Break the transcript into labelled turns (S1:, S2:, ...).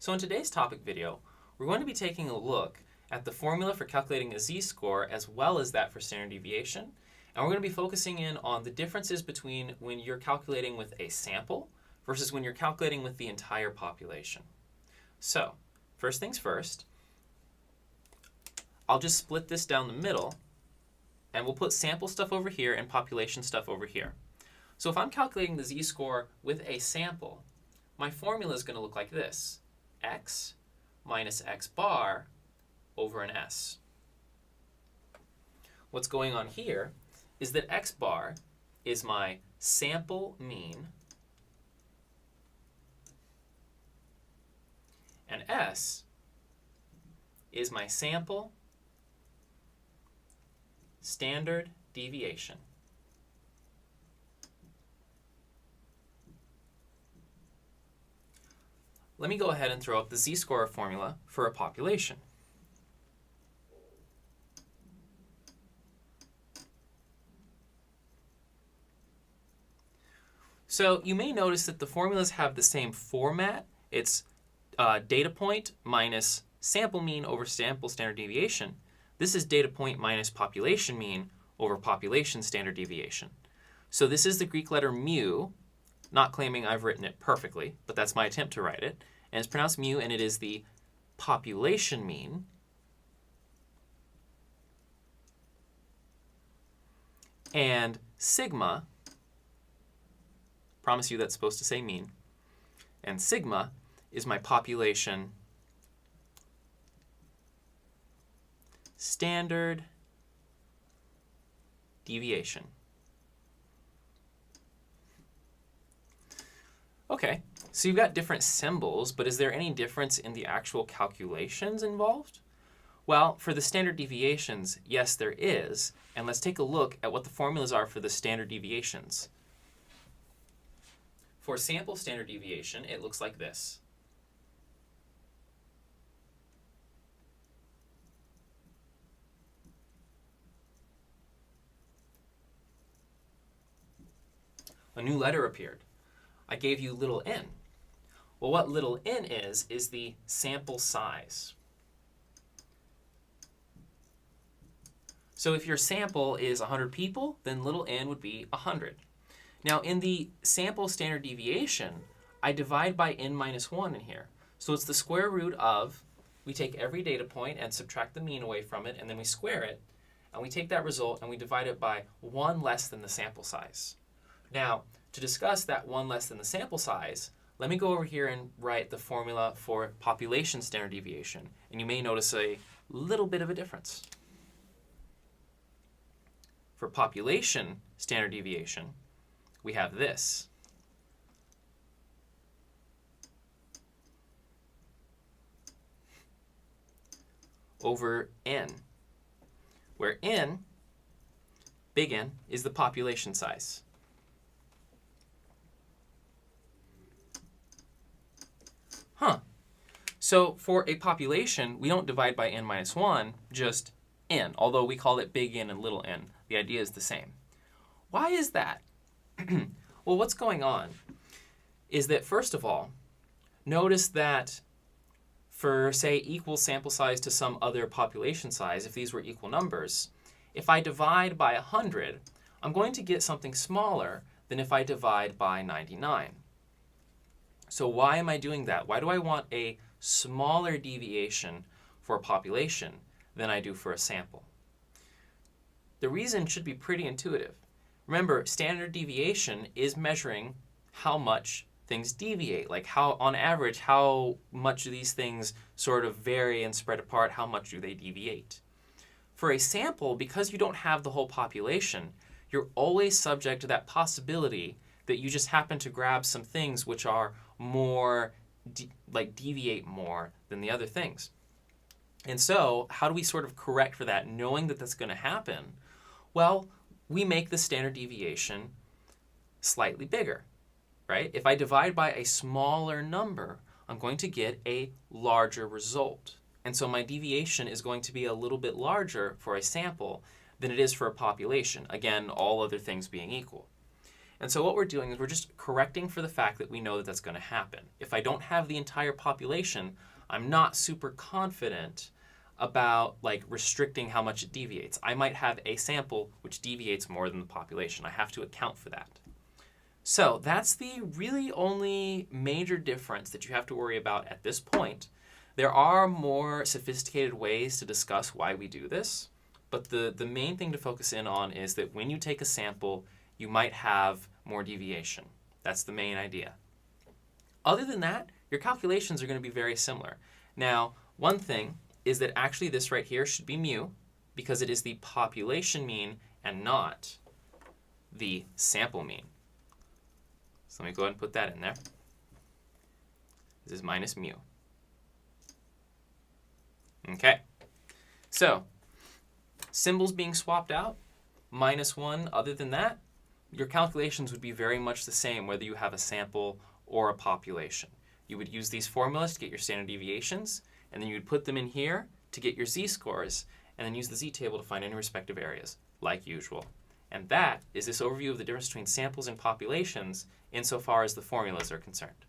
S1: So in today's topic video, we're going to be taking a look at the formula for calculating a z-score as well as that for standard deviation. And we're going to be focusing in on the differences between when you're calculating with a sample versus when you're calculating with the entire population. So, first things first, I'll just split this down the middle and we'll put sample stuff over here and population stuff over here. So if I'm calculating the z-score with a sample, my formula is going to look like this: x minus x bar over an s. What's going on here is that x bar is my sample mean, and s is my sample standard deviation. Let me go ahead and throw up the z-score formula for a population. So you may notice that the formulas have the same format. It's data point minus sample mean over sample standard deviation. This is data point minus population mean over population standard deviation. So this is the Greek letter mu, not claiming I've written it perfectly, but that's my attempt to write it. And it's pronounced mu, and it is the population mean. And sigma, promise you that's supposed to say mean, and sigma is my population standard deviation. Okay, so you've got different symbols, but is there any difference in the actual calculations involved? Well, for the standard deviations, yes, there is. And let's take a look at what the formulas are for the standard deviations. For sample standard deviation, it looks like this. A new letter appeared. I gave you little n. Well, what little n is the sample size. So if your sample is 100 people, then little n would be 100. Now in the sample standard deviation, I divide by n minus 1 in here. So it's the square root of, we take every data point and subtract the mean away from it, and then we square it, and we take that result and we divide it by 1 less than the sample size. Now, to discuss that 1 less than the sample size, let me go over here and write the formula for population standard deviation. And you may notice a little bit of a difference. For population standard deviation, we have this. Over n, where n, big N, is the population size. So for a population, we don't divide by n minus 1, just n, although we call it big N and little n. The idea is the same. Why is that? Well, what's going on is that, first of all, notice that for, say, equal sample size to some other population size, if these were equal numbers, if I divide by 100, I'm going to get something smaller than if I divide by 99. So why am I doing that? Why do I want a smaller deviation for a population than I do for a sample? The reason should be pretty intuitive. Remember, standard deviation is measuring how much things deviate, like how, on average, how much of these things sort of vary and spread apart, how much do they deviate. For a sample, because you don't have the whole population, you're always subject to that possibility that you just happen to grab some things which are more, deviate more than the other things. And so, how do we sort of correct for that, knowing that that's going to happen? Well, we make the standard deviation slightly bigger, right? If I divide by a smaller number, I'm going to get a larger result. And so my deviation is going to be a little bit larger for a sample than it is for a population. Again, all other things being equal. And so what we're doing is we're just correcting for the fact that we know that that's going to happen. If I don't have the entire population, I'm not super confident about like restricting how much it deviates. I might have a sample which deviates more than the population. I have to account for that. So that's the really only major difference that you have to worry about at this point. There are more sophisticated ways to discuss why we do this, but the main thing to focus in on is that when you take a sample, you might have more deviation. That's the main idea. Other than that, your calculations are going to be very similar. Now, one thing is that actually this right here should be mu because it is the population mean and not the sample mean. So let me go ahead and put that in there. This is minus mu. Okay, so symbols being swapped out, -1, other than that, your calculations would be very much the same whether you have a sample or a population. You would use these formulas to get your standard deviations, and then you would put them in here to get your z-scores, and then use the z-table to find any respective areas, like usual. And that is this overview of the difference between samples and populations insofar as the formulas are concerned.